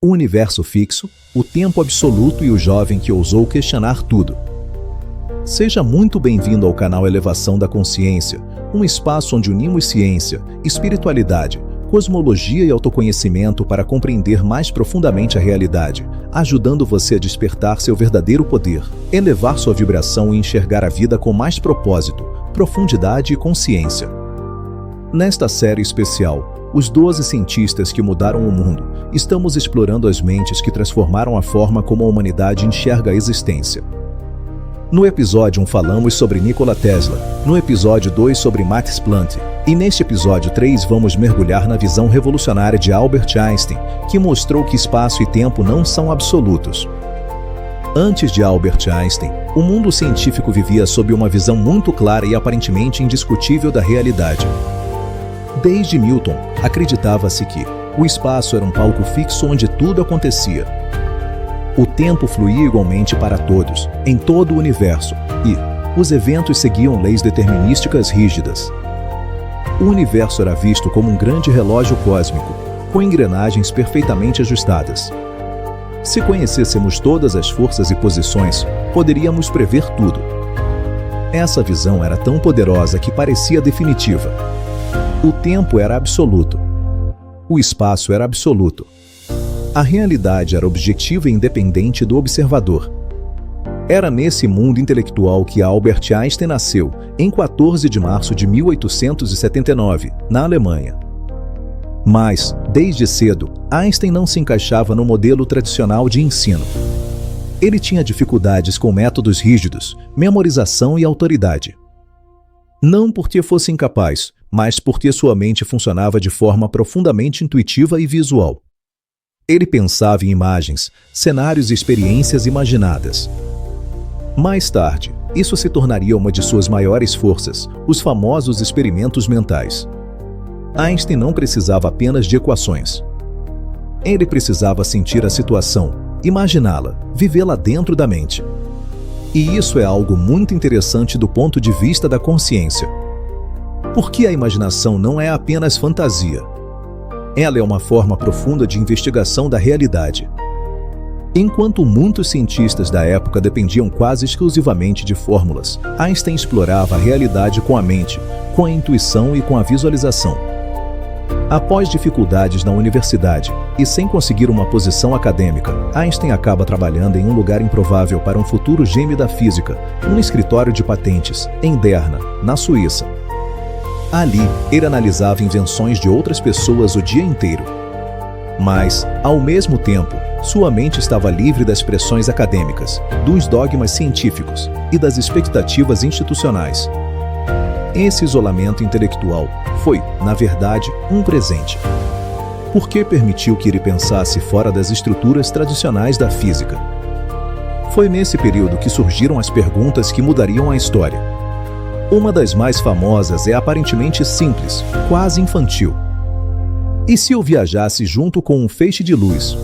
o universo fixo, o tempo absoluto e o jovem que ousou questionar tudo. Seja muito bem-vindo ao canal Elevação da Consciência, um espaço onde unimos ciência, espiritualidade, cosmologia e autoconhecimento para compreender mais profundamente a realidade, ajudando você a despertar seu verdadeiro poder, elevar sua vibração e enxergar a vida com mais propósito, profundidade e consciência. Nesta série especial, Os 12 Cientistas que Mudaram o Mundo, estamos explorando as mentes que transformaram a forma como a humanidade enxerga a existência. No episódio 1 falamos sobre Nikola Tesla, no episódio 2 sobre Max Planck, e neste episódio 3 vamos mergulhar na visão revolucionária de Albert Einstein, que mostrou que espaço e tempo não são absolutos. Antes de Albert Einstein, o mundo científico vivia sob uma visão muito clara e aparentemente indiscutível da realidade. Desde Newton, acreditava-se que o espaço era um palco fixo onde tudo acontecia. O tempo fluía igualmente para todos, em todo o universo, e os eventos seguiam leis determinísticas rígidas. O universo era visto como um grande relógio cósmico, com engrenagens perfeitamente ajustadas. Se conhecêssemos todas as forças e posições, poderíamos prever tudo. Essa visão era tão poderosa que parecia definitiva. O tempo era absoluto. O espaço era absoluto. A realidade era objetiva e independente do observador. Era nesse mundo intelectual que Albert Einstein nasceu, em 14 de março de 1879, na Alemanha. Mas, desde cedo, Einstein não se encaixava no modelo tradicional de ensino. Ele tinha dificuldades com métodos rígidos, memorização e autoridade. Não porque fosse incapaz, mas porque sua mente funcionava de forma profundamente intuitiva e visual. Ele pensava em imagens, cenários e experiências imaginadas. Mais tarde, isso se tornaria uma de suas maiores forças, os famosos experimentos mentais. Einstein não precisava apenas de equações. Ele precisava sentir a situação, imaginá-la, vivê-la dentro da mente. E isso é algo muito interessante do ponto de vista da consciência. Porque a imaginação não é apenas fantasia. Ela é uma forma profunda de investigação da realidade. Enquanto muitos cientistas da época dependiam quase exclusivamente de fórmulas, Einstein explorava a realidade com a mente, com a intuição e com a visualização. Após dificuldades na universidade e sem conseguir uma posição acadêmica, Einstein acaba trabalhando em um lugar improvável para um futuro gênio da física, um escritório de patentes, em Berna, na Suíça. Ali, ele analisava invenções de outras pessoas o dia inteiro. Mas, ao mesmo tempo, sua mente estava livre das pressões acadêmicas, dos dogmas científicos e das expectativas institucionais. Esse isolamento intelectual foi, na verdade, um presente. Porque permitiu que ele pensasse fora das estruturas tradicionais da física. Foi nesse período que surgiram as perguntas que mudariam a história. Uma das mais famosas é aparentemente simples, quase infantil. E se eu viajasse junto com um feixe de luz?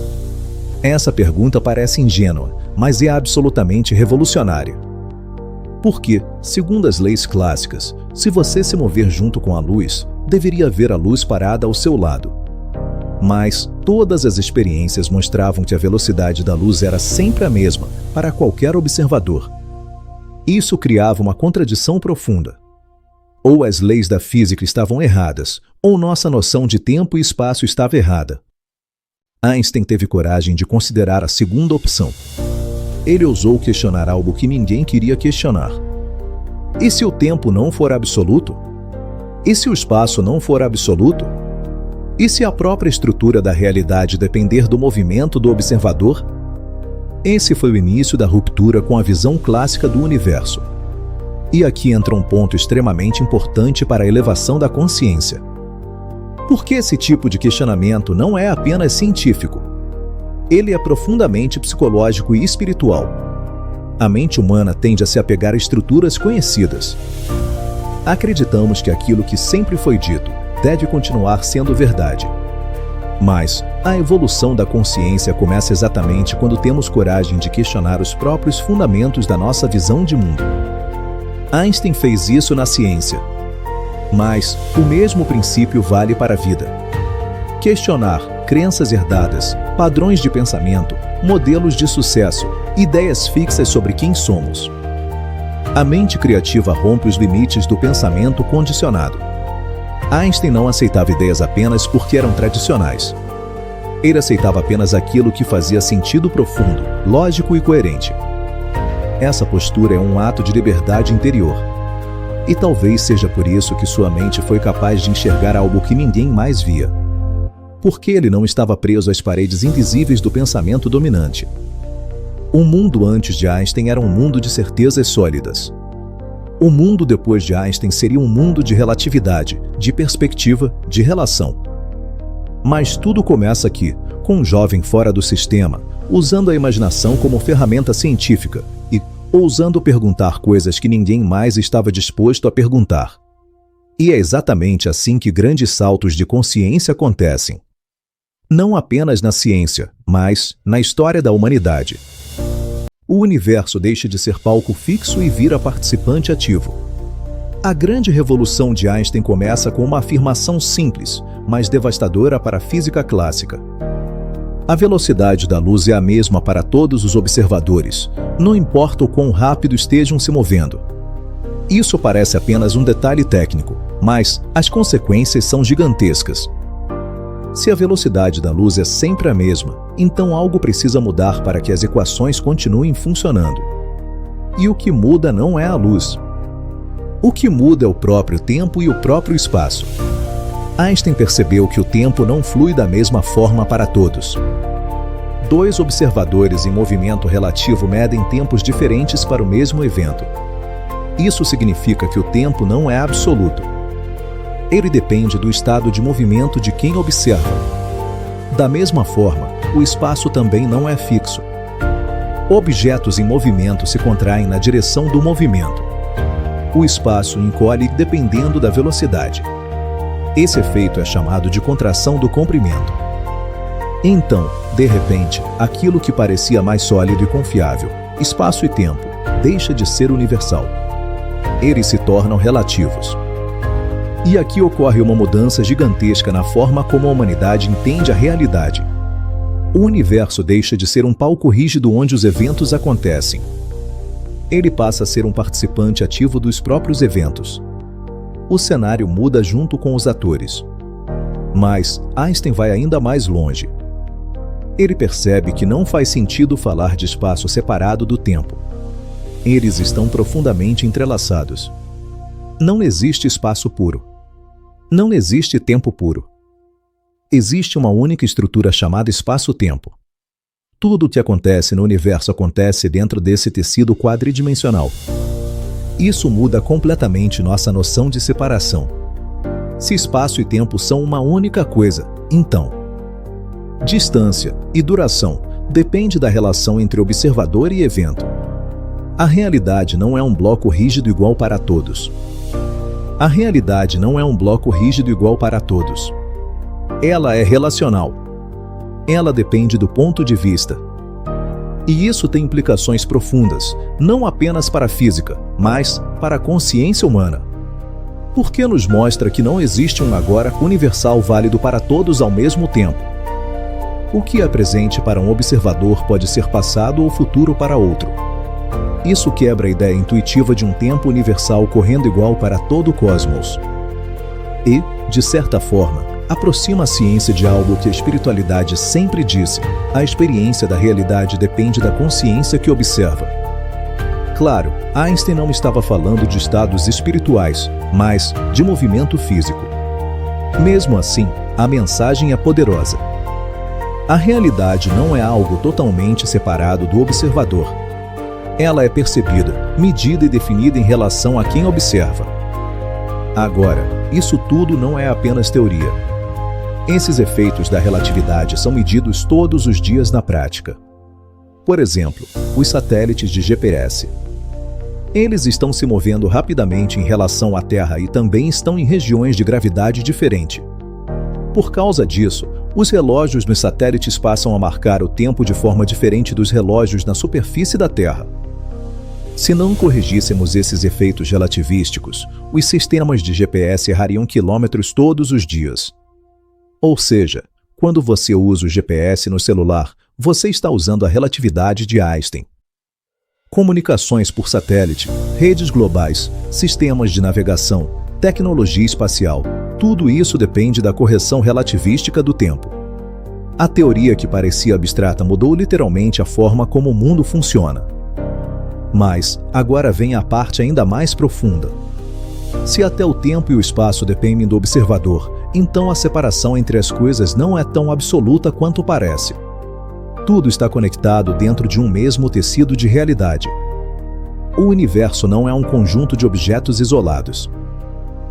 Essa pergunta parece ingênua, mas é absolutamente revolucionária. Porque, segundo as leis clássicas, se você se mover junto com a luz, deveria ver a luz parada ao seu lado. Mas todas as experiências mostravam que a velocidade da luz era sempre a mesma para qualquer observador. Isso criava uma contradição profunda. Ou as leis da física estavam erradas, ou nossa noção de tempo e espaço estava errada. Einstein teve coragem de considerar a segunda opção. Ele ousou questionar algo que ninguém queria questionar. E se o tempo não for absoluto? E se o espaço não for absoluto? E se a própria estrutura da realidade depender do movimento do observador? Esse foi o início da ruptura com a visão clássica do universo. E aqui entra um ponto extremamente importante para a elevação da consciência. Porque esse tipo de questionamento não é apenas científico. Ele é profundamente psicológico e espiritual. A mente humana tende a se apegar a estruturas conhecidas. Acreditamos que aquilo que sempre foi dito deve continuar sendo verdade. Mas a evolução da consciência começa exatamente quando temos coragem de questionar os próprios fundamentos da nossa visão de mundo. Einstein fez isso na ciência. Mas o mesmo princípio vale para a vida. Questionar crenças herdadas, padrões de pensamento, modelos de sucesso, ideias fixas sobre quem somos. A mente criativa rompe os limites do pensamento condicionado. Einstein não aceitava ideias apenas porque eram tradicionais. Ele aceitava apenas aquilo que fazia sentido profundo, lógico e coerente. Essa postura é um ato de liberdade interior. E talvez seja por isso que sua mente foi capaz de enxergar algo que ninguém mais via. Porque ele não estava preso às paredes invisíveis do pensamento dominante. O mundo antes de Einstein era um mundo de certezas sólidas. O mundo depois de Einstein seria um mundo de relatividade, de perspectiva, de relação. Mas tudo começa aqui, com um jovem fora do sistema, usando a imaginação como ferramenta científica e ousando perguntar coisas que ninguém mais estava disposto a perguntar. E é exatamente assim que grandes saltos de consciência acontecem. Não apenas na ciência, mas na história da humanidade. O universo deixa de ser palco fixo e vira participante ativo. A grande revolução de Einstein começa com uma afirmação simples, mas devastadora para a física clássica. A velocidade da luz é a mesma para todos os observadores, não importa o quão rápido estejam se movendo. Isso parece apenas um detalhe técnico, mas as consequências são gigantescas. Se a velocidade da luz é sempre a mesma, então algo precisa mudar para que as equações continuem funcionando. E o que muda não é a luz. O que muda é o próprio tempo e o próprio espaço. Einstein percebeu que o tempo não flui da mesma forma para todos. Dois observadores em movimento relativo medem tempos diferentes para o mesmo evento. Isso significa que o tempo não é absoluto. Ele depende do estado de movimento de quem observa. Da mesma forma, o espaço também não é fixo. Objetos em movimento se contraem na direção do movimento. O espaço encolhe dependendo da velocidade. Esse efeito é chamado de contração do comprimento. Então, de repente, aquilo que parecia mais sólido e confiável, espaço e tempo, deixa de ser universal. Eles se tornam relativos. E aqui ocorre uma mudança gigantesca na forma como a humanidade entende a realidade. O universo deixa de ser um palco rígido onde os eventos acontecem. Ele passa a ser um participante ativo dos próprios eventos. O cenário muda junto com os atores. Mas Einstein vai ainda mais longe. Ele percebe que não faz sentido falar de espaço separado do tempo. Eles estão profundamente entrelaçados. Não existe espaço puro. Não existe tempo puro. Existe uma única estrutura chamada espaço-tempo. Tudo o que acontece no universo acontece dentro desse tecido quadridimensional. Isso muda completamente nossa noção de separação. Se espaço e tempo são uma única coisa, então, distância e duração depende da relação entre observador e evento. A realidade não é um bloco rígido igual para todos. A realidade não é um bloco rígido igual para todos. Ela é relacional. Ela depende do ponto de vista. E isso tem implicações profundas, não apenas para a física, mas para a consciência humana. Porque nos mostra que não existe um agora universal válido para todos ao mesmo tempo. O que é presente para um observador pode ser passado ou futuro para outro. Isso quebra a ideia intuitiva de um tempo universal correndo igual para todo o cosmos. E, de certa forma, aproxima a ciência de algo que a espiritualidade sempre disse: a experiência da realidade depende da consciência que observa. Claro, Einstein não estava falando de estados espirituais, mas de movimento físico. Mesmo assim, a mensagem é poderosa. A realidade não é algo totalmente separado do observador. Ela é percebida, medida e definida em relação a quem observa. Agora, isso tudo não é apenas teoria. Esses efeitos da relatividade são medidos todos os dias na prática. Por exemplo, os satélites de GPS. Eles estão se movendo rapidamente em relação à Terra e também estão em regiões de gravidade diferente. Por causa disso, os relógios nos satélites passam a marcar o tempo de forma diferente dos relógios na superfície da Terra. Se não corrigíssemos esses efeitos relativísticos, os sistemas de GPS errariam quilômetros todos os dias. Ou seja, Quando você usa o GPS no celular, você está usando a relatividade de Einstein. Comunicações por satélite, redes globais, sistemas de navegação, tecnologia espacial, tudo isso depende da correção relativística do tempo. A teoria que parecia abstrata mudou literalmente a forma como o mundo funciona. Mas, agora vem a parte ainda mais profunda. Se até o tempo e o espaço dependem do observador, então a separação entre as coisas não é tão absoluta quanto parece. Tudo está conectado dentro de um mesmo tecido de realidade. O universo não é um conjunto de objetos isolados.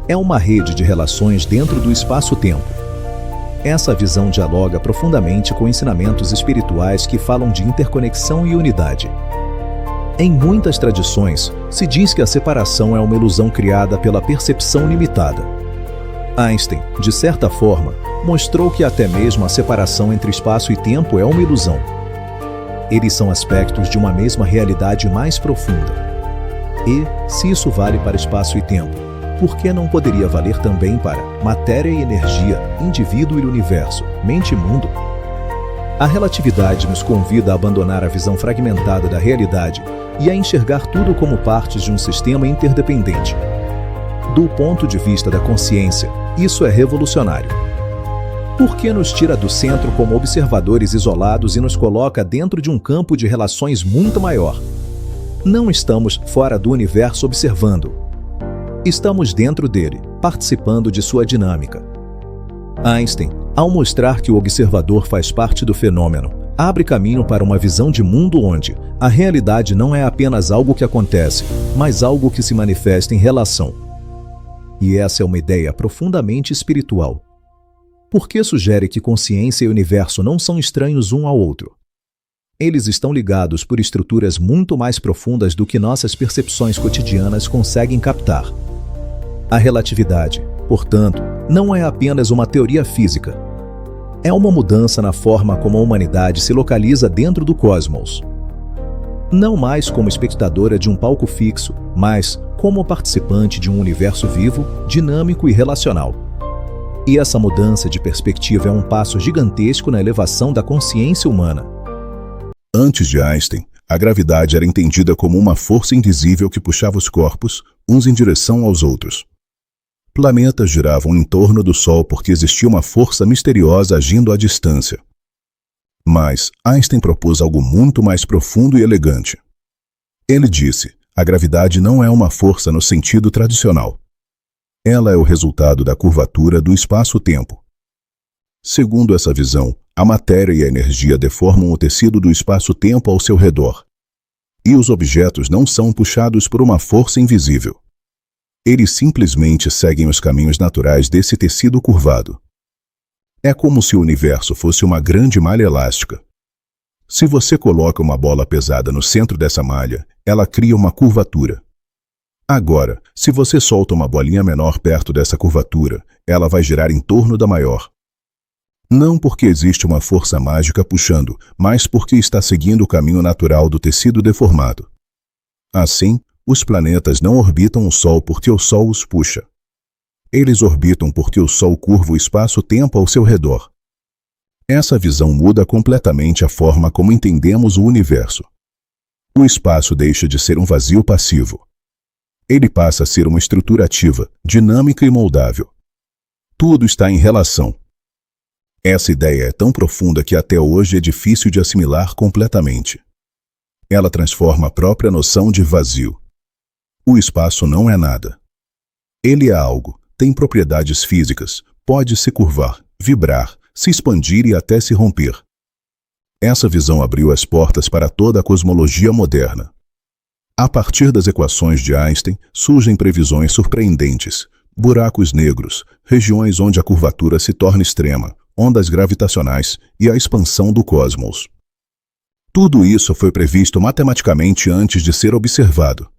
É uma rede de relações dentro do espaço-tempo. Essa visão dialoga profundamente com ensinamentos espirituais que falam de interconexão e unidade. Em muitas tradições, se diz que a separação é uma ilusão criada pela percepção limitada. Einstein, de certa forma, mostrou que até mesmo a separação entre espaço e tempo é uma ilusão. Eles são aspectos de uma mesma realidade mais profunda. E, se isso vale para espaço e tempo, por que não poderia valer também para matéria e energia, indivíduo e universo, mente e mundo? A relatividade nos convida a abandonar a visão fragmentada da realidade e a enxergar tudo como partes de um sistema interdependente. Do ponto de vista da consciência, isso é revolucionário. Por que nos tira do centro como observadores isolados e nos coloca dentro de um campo de relações muito maior? Não estamos fora do universo observando. Estamos dentro dele, participando de sua dinâmica. Einstein, ao mostrar que o observador faz parte do fenômeno, abre caminho para uma visão de mundo onde a realidade não é apenas algo que acontece, mas algo que se manifesta em relação. E essa é uma ideia profundamente espiritual. Porque sugere que consciência e universo não são estranhos um ao outro. Eles estão ligados por estruturas muito mais profundas do que nossas percepções cotidianas conseguem captar. A relatividade, portanto, não é apenas uma teoria física. É uma mudança na forma como a humanidade se localiza dentro do cosmos. Não mais como espectadora de um palco fixo, mas como participante de um universo vivo, dinâmico e relacional. E essa mudança de perspectiva é um passo gigantesco na elevação da consciência humana. Antes de Einstein, a gravidade era entendida como uma força invisível que puxava os corpos, uns em direção aos outros. Planetas giravam em torno do Sol porque existia uma força misteriosa agindo à distância. Mas Einstein propôs algo muito mais profundo e elegante. Ele disse: a gravidade não é uma força no sentido tradicional. Ela é o resultado da curvatura do espaço-tempo. Segundo essa visão, a matéria e a energia deformam o tecido do espaço-tempo ao seu redor. E os objetos não são puxados por uma força invisível. Eles simplesmente seguem os caminhos naturais desse tecido curvado. É como se o universo fosse uma grande malha elástica. Se você coloca uma bola pesada no centro dessa malha, ela cria uma curvatura. Agora, se você solta uma bolinha menor perto dessa curvatura, ela vai girar em torno da maior. Não porque existe uma força mágica puxando, mas porque está seguindo o caminho natural do tecido deformado. Assim, os planetas não orbitam o Sol porque o Sol os puxa. Eles orbitam porque o Sol curva o espaço-tempo ao seu redor. Essa visão muda completamente a forma como entendemos o universo. O espaço deixa de ser um vazio passivo. Ele passa a ser uma estrutura ativa, dinâmica e moldável. Tudo está em relação. Essa ideia é tão profunda que até hoje é difícil de assimilar completamente. Ela transforma a própria noção de vazio. O espaço não é nada. Ele é algo, tem propriedades físicas, pode se curvar, vibrar, se expandir e até se romper. Essa visão abriu as portas para toda a cosmologia moderna. A partir das equações de Einstein, surgem previsões surpreendentes, buracos negros, regiões onde a curvatura se torna extrema, ondas gravitacionais e a expansão do cosmos. Tudo isso foi previsto matematicamente antes de ser observado.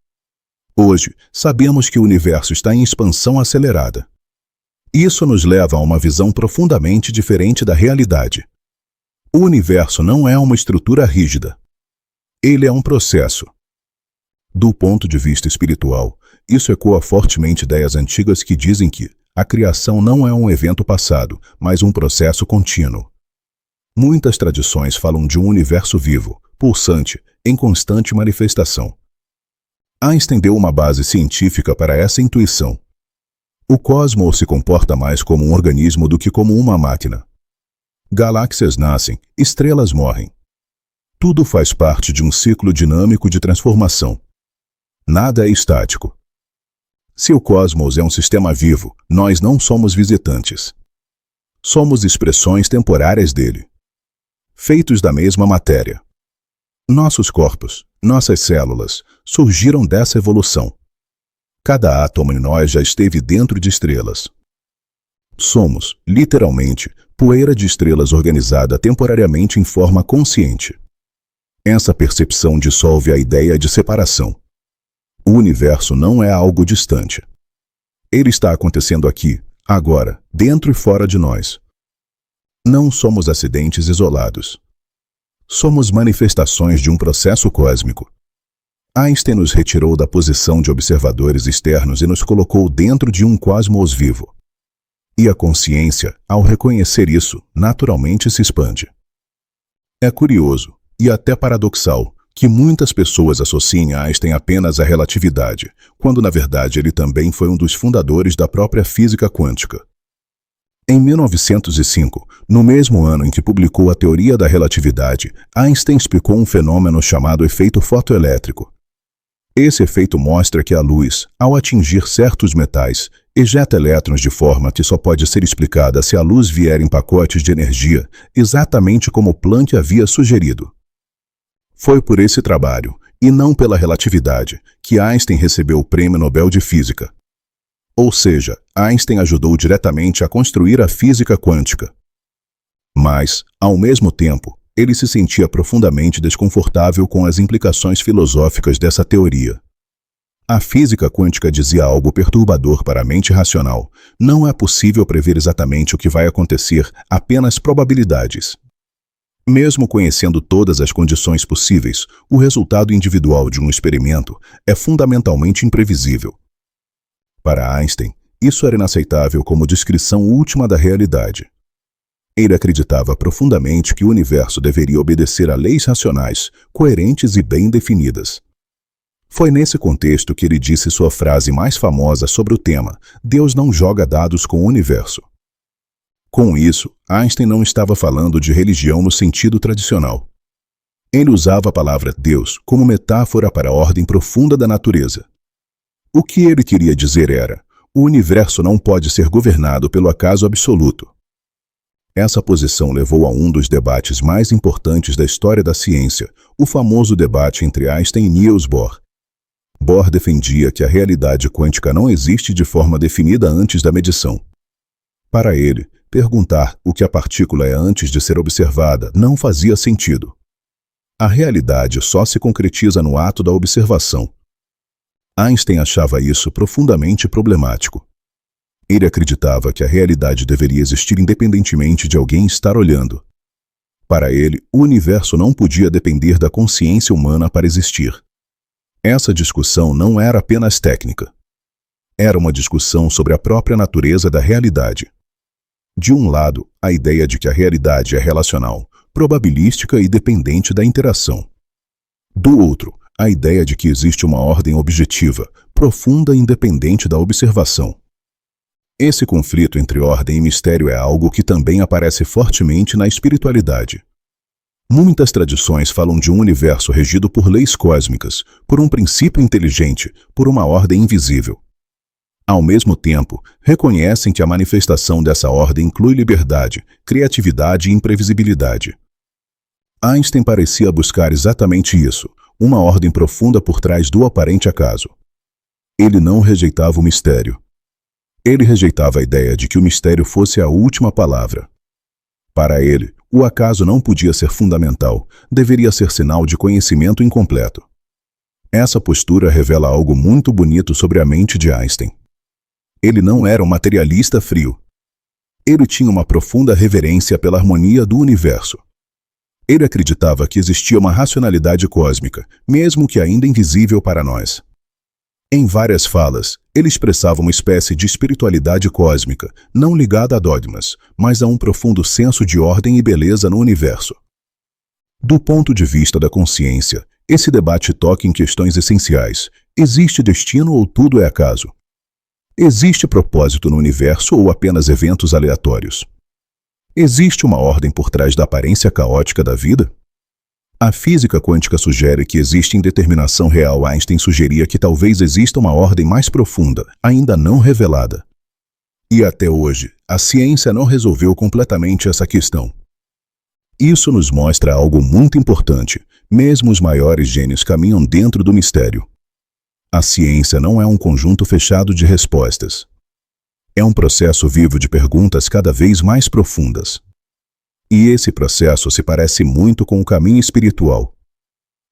Hoje, sabemos que o universo está em expansão acelerada. Isso nos leva a uma visão profundamente diferente da realidade. O universo não é uma estrutura rígida. Ele é um processo. Do ponto de vista espiritual, isso ecoa fortemente ideias antigas que dizem que a criação não é um evento passado, mas um processo contínuo. Muitas tradições falam de um universo vivo, pulsante, em constante manifestação. Einstein deu uma base científica para essa intuição. O cosmos se comporta mais como um organismo do que como uma máquina. Galáxias nascem, estrelas morrem. Tudo faz parte de um ciclo dinâmico de transformação. Nada é estático. Se o cosmos é um sistema vivo, nós não somos visitantes. Somos expressões temporárias dele, feitos da mesma matéria. Nossos corpos, nossas células, surgiram dessa evolução. Cada átomo em nós já esteve dentro de estrelas. Somos, literalmente, poeira de estrelas organizada temporariamente em forma consciente. Essa percepção dissolve a ideia de separação. O universo não é algo distante. Ele está acontecendo aqui, agora, dentro e fora de nós. Não somos acidentes isolados. Somos manifestações de um processo cósmico. Einstein nos retirou da posição de observadores externos e nos colocou dentro de um cosmos vivo. E a consciência, ao reconhecer isso, naturalmente se expande. É curioso, e até paradoxal, que muitas pessoas associem Einstein apenas à relatividade, quando na verdade ele também foi um dos fundadores da própria física quântica. Em 1905, no mesmo ano em que publicou a teoria da relatividade, Einstein explicou um fenômeno chamado efeito fotoelétrico. Esse efeito mostra que a luz, ao atingir certos metais, ejeta elétrons de forma que só pode ser explicada se a luz vier em pacotes de energia, exatamente como Planck havia sugerido. Foi por esse trabalho, e não pela relatividade, que Einstein recebeu o Prêmio Nobel de Física. Ou seja, Einstein ajudou diretamente a construir a física quântica. Mas, ao mesmo tempo, ele se sentia profundamente desconfortável com as implicações filosóficas dessa teoria. A física quântica dizia algo perturbador para a mente racional. Não é possível prever exatamente o que vai acontecer, apenas probabilidades. Mesmo conhecendo todas as condições possíveis, o resultado individual de um experimento é fundamentalmente imprevisível. Para Einstein, isso era inaceitável como descrição última da realidade. Ele acreditava profundamente que o universo deveria obedecer a leis racionais, coerentes e bem definidas. Foi nesse contexto que ele disse sua frase mais famosa sobre o tema: Deus não joga dados com o universo. Com isso, Einstein não estava falando de religião no sentido tradicional. Ele usava a palavra Deus como metáfora para a ordem profunda da natureza. O que ele queria dizer era: o universo não pode ser governado pelo acaso absoluto. Essa posição levou a um dos debates mais importantes da história da ciência, o famoso debate entre Einstein e Niels Bohr. Bohr defendia que a realidade quântica não existe de forma definida antes da medição. Para ele, perguntar o que a partícula é antes de ser observada não fazia sentido. A realidade só se concretiza no ato da observação. Einstein achava isso profundamente problemático. Ele acreditava que a realidade deveria existir independentemente de alguém estar olhando. Para ele, o universo não podia depender da consciência humana para existir. Essa discussão não era apenas técnica. Era uma discussão sobre a própria natureza da realidade. De um lado, a ideia de que a realidade é relacional, probabilística e dependente da interação. Do outro, a ideia de que existe uma ordem objetiva, profunda e independente da observação. Esse conflito entre ordem e mistério é algo que também aparece fortemente na espiritualidade. Muitas tradições falam de um universo regido por leis cósmicas, por um princípio inteligente, por uma ordem invisível. Ao mesmo tempo, reconhecem que a manifestação dessa ordem inclui liberdade, criatividade e imprevisibilidade. Einstein parecia buscar exatamente isso, uma ordem profunda por trás do aparente acaso. Ele não rejeitava o mistério. Ele rejeitava a ideia de que o mistério fosse a última palavra. Para ele, o acaso não podia ser fundamental, deveria ser sinal de conhecimento incompleto. Essa postura revela algo muito bonito sobre a mente de Einstein. Ele não era um materialista frio. Ele tinha uma profunda reverência pela harmonia do universo. Ele acreditava que existia uma racionalidade cósmica, mesmo que ainda invisível para nós. Em várias falas, Ele expressava uma espécie de espiritualidade cósmica, não ligada a dogmas, mas a um profundo senso de ordem e beleza no universo. Do ponto de vista da consciência, esse debate toca em questões essenciais. Existe destino ou tudo é acaso? Existe propósito no universo ou apenas eventos aleatórios? Existe uma ordem por trás da aparência caótica da vida? A física quântica sugere que existe indeterminação real. Einstein sugeria que talvez exista uma ordem mais profunda, ainda não revelada. E até hoje, a ciência não resolveu completamente essa questão. Isso nos mostra algo muito importante. Mesmo os maiores gênios caminham dentro do mistério. A ciência não é um conjunto fechado de respostas. É um processo vivo de perguntas cada vez mais profundas. E esse processo se parece muito com o caminho espiritual.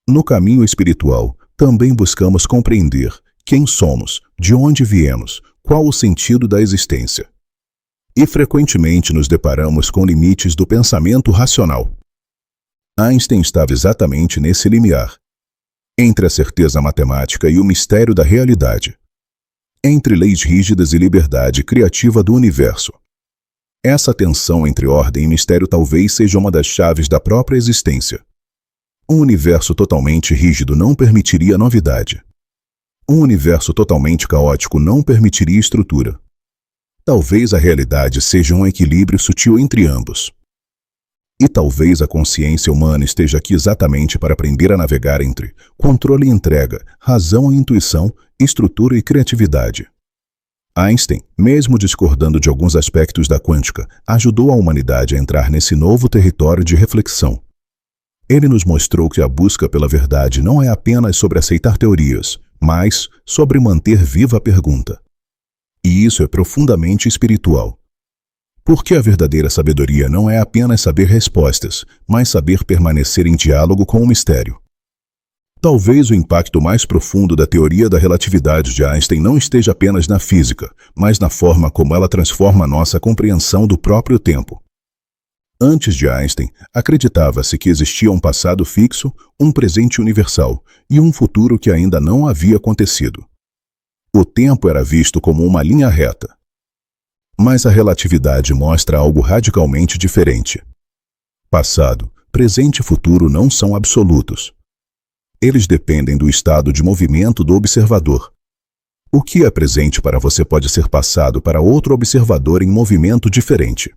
No caminho espiritual, também buscamos compreender quem somos, de onde viemos, qual o sentido da existência. E frequentemente nos deparamos com limites do pensamento racional. Einstein estava exatamente nesse limiar, entre a certeza matemática e o mistério da realidade, entre leis rígidas e liberdade criativa do universo. Essa tensão entre ordem e mistério talvez seja uma das chaves da própria existência. Um universo totalmente rígido não permitiria novidade. Um universo totalmente caótico não permitiria estrutura. Talvez a realidade seja um equilíbrio sutil entre ambos. E talvez a consciência humana esteja aqui exatamente para aprender a navegar entre controle e entrega, razão e intuição, estrutura e criatividade. Einstein, mesmo discordando de alguns aspectos da quântica, ajudou a humanidade a entrar nesse novo território de reflexão. Ele nos mostrou que a busca pela verdade não é apenas sobre aceitar teorias, mas sobre manter viva a pergunta. E isso é profundamente espiritual. Porque a verdadeira sabedoria não é apenas saber respostas, mas saber permanecer em diálogo com o mistério. Talvez o impacto mais profundo da teoria da relatividade de Einstein não esteja apenas na física, mas na forma como ela transforma a nossa compreensão do próprio tempo. Antes de Einstein, acreditava-se que existia um passado fixo, um presente universal e um futuro que ainda não havia acontecido. O tempo era visto como uma linha reta. Mas a relatividade mostra algo radicalmente diferente. Passado, presente e futuro não são absolutos. Eles dependem do estado de movimento do observador. O que é presente para você pode ser passado para outro observador em movimento diferente.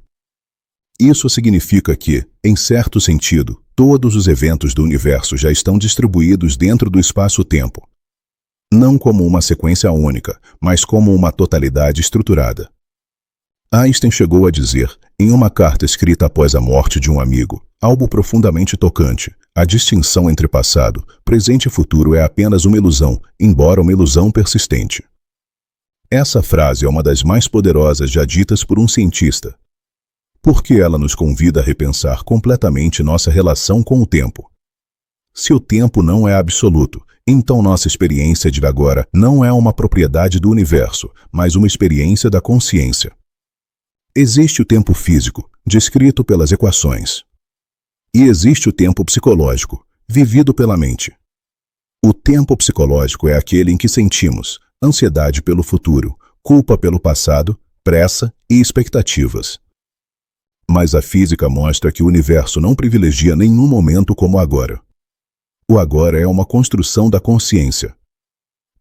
Isso significa que, em certo sentido, todos os eventos do universo já estão distribuídos dentro do espaço-tempo. Não como uma sequência única, mas como uma totalidade estruturada. Einstein chegou a dizer, em uma carta escrita após a morte de um amigo, algo profundamente tocante: a distinção entre passado, presente e futuro é apenas uma ilusão, embora uma ilusão persistente. Essa frase é uma das mais poderosas já ditas por um cientista, porque ela nos convida a repensar completamente nossa relação com o tempo. Se o tempo não é absoluto, então nossa experiência de agora não é uma propriedade do universo, mas uma experiência da consciência. Existe o tempo físico, descrito pelas equações. E existe o tempo psicológico, vivido pela mente. O tempo psicológico é aquele em que sentimos ansiedade pelo futuro, culpa pelo passado, pressa e expectativas. Mas a física mostra que o universo não privilegia nenhum momento como o agora. O agora é uma construção da consciência.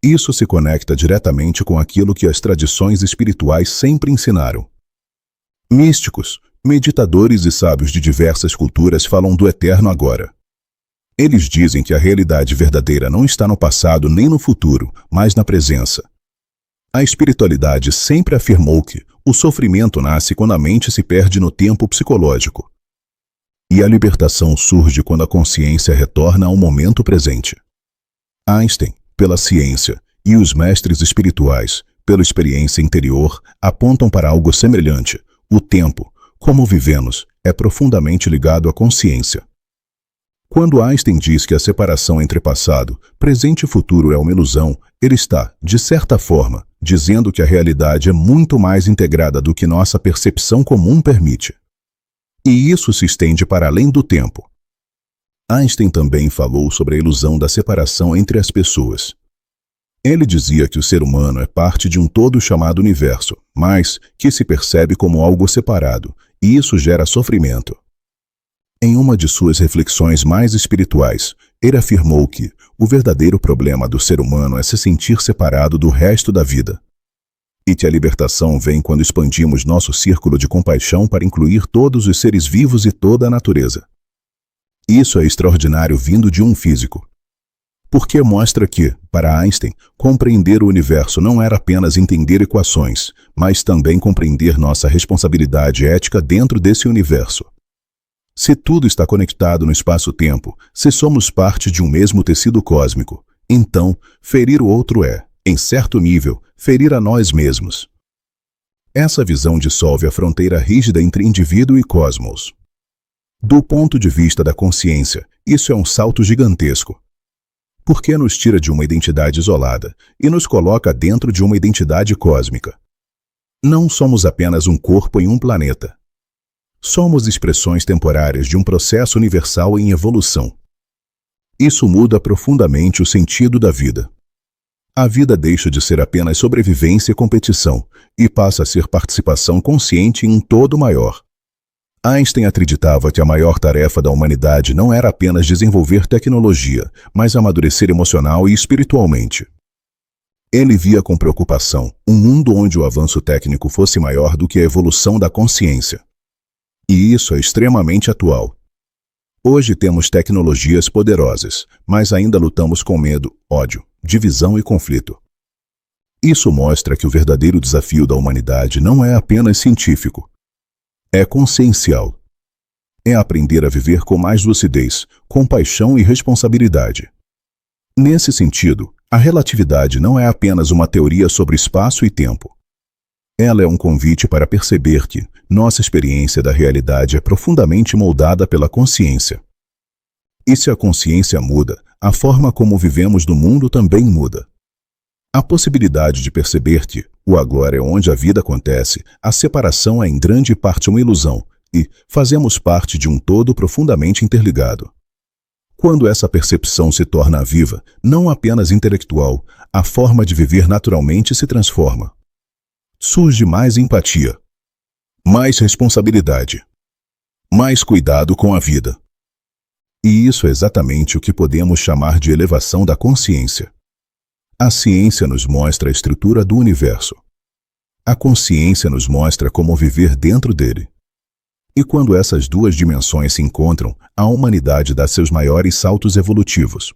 Isso se conecta diretamente com aquilo que as tradições espirituais sempre ensinaram. Místicos, meditadores e sábios de diversas culturas falam do eterno agora. Eles dizem que a realidade verdadeira não está no passado nem no futuro, mas na presença. A espiritualidade sempre afirmou que o sofrimento nasce quando a mente se perde no tempo psicológico. E a libertação surge quando a consciência retorna ao momento presente. Einstein, pela ciência, e os mestres espirituais, pela experiência interior, apontam para algo semelhante. O tempo, como vivemos, é profundamente ligado à consciência. Quando Einstein diz que a separação entre passado, presente e futuro é uma ilusão, ele está, de certa forma, dizendo que a realidade é muito mais integrada do que nossa percepção comum permite. E isso se estende para além do tempo. Einstein também falou sobre a ilusão da separação entre as pessoas. Ele dizia que o ser humano é parte de um todo chamado universo, mas que se percebe como algo separado, e isso gera sofrimento. Em uma de suas reflexões mais espirituais, ele afirmou que o verdadeiro problema do ser humano é se sentir separado do resto da vida. E que a libertação vem quando expandimos nosso círculo de compaixão para incluir todos os seres vivos e toda a natureza. Isso é extraordinário vindo de um físico. Porque mostra que, para Einstein, compreender o universo não era apenas entender equações, mas também compreender nossa responsabilidade ética dentro desse universo. Se tudo está conectado no espaço-tempo, se somos parte de um mesmo tecido cósmico, então, ferir o outro é, em certo nível, ferir a nós mesmos. Essa visão dissolve a fronteira rígida entre indivíduo e cosmos. Do ponto de vista da consciência, isso é um salto gigantesco. Porque nos tira de uma identidade isolada e nos coloca dentro de uma identidade cósmica. Não somos apenas um corpo em um planeta. Somos expressões temporárias de um processo universal em evolução. Isso muda profundamente o sentido da vida. A vida deixa de ser apenas sobrevivência e competição e passa a ser participação consciente em um todo maior. Einstein acreditava que a maior tarefa da humanidade não era apenas desenvolver tecnologia, mas amadurecer emocional e espiritualmente. Ele via com preocupação um mundo onde o avanço técnico fosse maior do que a evolução da consciência. E isso é extremamente atual. Hoje temos tecnologias poderosas, mas ainda lutamos com medo, ódio, divisão e conflito. Isso mostra que o verdadeiro desafio da humanidade não é apenas científico. É consciencial. É aprender a viver com mais lucidez, compaixão e responsabilidade. Nesse sentido, a relatividade não é apenas uma teoria sobre espaço e tempo. Ela é um convite para perceber que nossa experiência da realidade é profundamente moldada pela consciência. E se a consciência muda, a forma como vivemos no mundo também muda. A possibilidade de perceber que o agora é onde a vida acontece, a separação é em grande parte uma ilusão e fazemos parte de um todo profundamente interligado. Quando essa percepção se torna viva, não apenas intelectual, a forma de viver naturalmente se transforma. Surge mais empatia, mais responsabilidade, mais cuidado com a vida. E isso é exatamente o que podemos chamar de elevação da consciência. A ciência nos mostra a estrutura do universo. A consciência nos mostra como viver dentro dele. E quando essas duas dimensões se encontram, a humanidade dá seus maiores saltos evolutivos.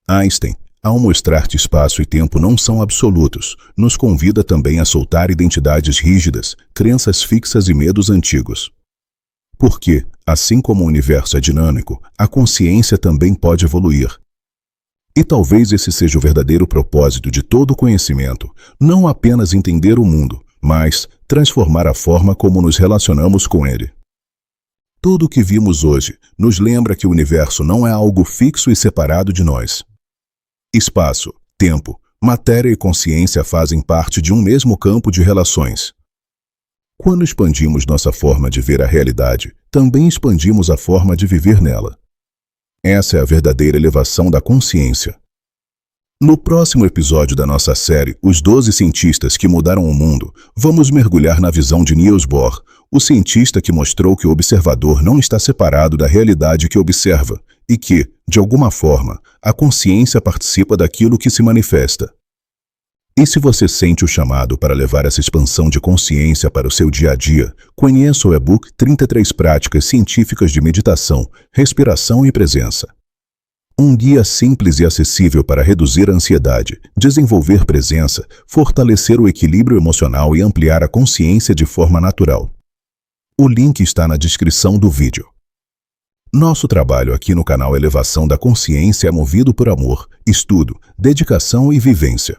Einstein, ao mostrar que espaço e tempo não são absolutos, nos convida também a soltar identidades rígidas, crenças fixas e medos antigos. Porque, assim como o universo é dinâmico, a consciência também pode evoluir. E talvez esse seja o verdadeiro propósito de todo o conhecimento, não apenas entender o mundo, mas transformar a forma como nos relacionamos com ele. Tudo o que vimos hoje nos lembra que o universo não é algo fixo e separado de nós. Espaço, tempo, matéria e consciência fazem parte de um mesmo campo de relações. Quando expandimos nossa forma de ver a realidade, também expandimos a forma de viver nela. Essa é a verdadeira elevação da consciência. No próximo episódio da nossa série, Os 12 Cientistas que Mudaram o Mundo, vamos mergulhar na visão de Niels Bohr, o cientista que mostrou que o observador não está separado da realidade que observa e que, de alguma forma, a consciência participa daquilo que se manifesta. E se você sente o chamado para levar essa expansão de consciência para o seu dia a dia, conheça o e-book 33 Práticas Científicas de Meditação, Respiração e Presença. Um guia simples e acessível para reduzir a ansiedade, desenvolver presença, fortalecer o equilíbrio emocional e ampliar a consciência de forma natural. O link está na descrição do vídeo. Nosso trabalho aqui no canal Elevação da Consciência é movido por amor, estudo, dedicação e vivência.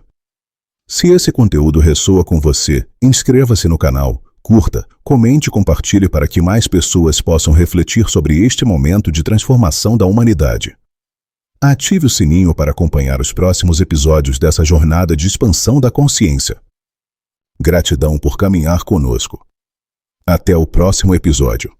Se esse conteúdo ressoa com você, inscreva-se no canal, curta, comente e compartilhe para que mais pessoas possam refletir sobre este momento de transformação da humanidade. Ative o sininho para acompanhar os próximos episódios dessa jornada de expansão da consciência. Gratidão por caminhar conosco. Até o próximo episódio.